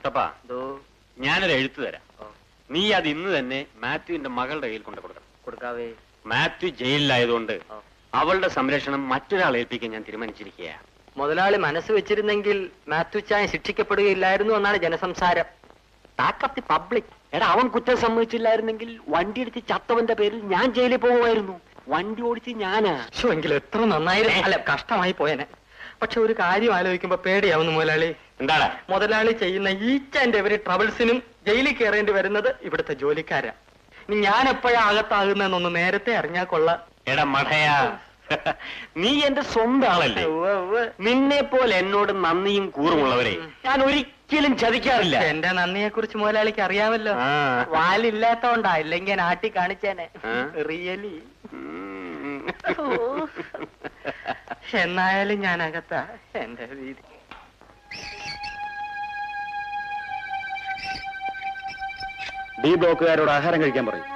കുട്ടപ്പാ, ഞാനൊരു എഴുത്ത് തരാം. നീ അത് ഇന്ന് തന്നെ മാത്യുവിന്റെ മകളുടെ കയ്യിൽ കൊണ്ട് കൊടുക്കണം. കൊടുക്കാവേ. മാത്യു ജയിലിലായതുകൊണ്ട് അവളുടെ സംരക്ഷണം മറ്റൊരാളെ ഏൽപ്പിക്കാൻ ഞാൻ തീരുമാനിച്ചിരിക്കുകയാണ്. മുതലാളി മനസ്സ് വെച്ചിരുന്നെങ്കിൽ മാത്യു ചായ ശിക്ഷിക്കപ്പെടുകയില്ലായിരുന്നു എന്നാണ് ജനസംസാരം. Talk of the public. എടാ, അവൻ കുറ്റം സമ്മതിച്ചില്ലായിരുന്നെങ്കിൽ വണ്ടി എടുത്ത് ചത്തവന്റെ പേരിൽ ഞാൻ ജയിലിൽ പോകുമായിരുന്നു. വണ്ടി ഓടിച്ച് ഞാനാ. എങ്കിലും എത്ര നന്നായിരുന്നു. അല്ല, കഷ്ടമായി പോയനെ. പക്ഷെ ഒരു കാര്യം ആലോചിക്കുമ്പോ പേടിയാവുന്നു മുതലാളി. എന്താണ്? മുതലാളി ചെയ്യുന്ന ഈച്ച് ആൻഡ് എവരി ട്രബിൾസിനും ജയിലിൽ കയറേണ്ടി വരുന്നത് ഇവിടുത്തെ ജോലിക്കാരാ. ഇനി ഞാൻ എപ്പോഴാ അകത്താകുന്നതെന്നൊന്ന് നേരത്തെ അറിഞ്ഞാൽ കൊള്ളാം. എടാ മടയാ, നീ എന്റെ സ്വന്തം ആളല്ലേ. നിന്നെ പോലെ എന്നോട് നന്ദിയും കൂറുമുള്ളവരെ ഞാൻ ഒരിക്കലും ചതിക്കാറില്ല. എന്റെ നന്ദിയെ കുറിച്ച് മുതലാളിക്ക് അറിയാമല്ലോ. വാലില്ലാത്തോണ്ടാ, ഇല്ലെങ്കിൽ ഞാൻ ആട്ടി കാണിച്ചേനെ. റിയലി. എന്നായാലും ഞാൻ അകത്താ. എന്റെ വീതി. ഡി ബ്ലോക്കുകാരോട് ആഹാരം കഴിക്കാൻ പറയും.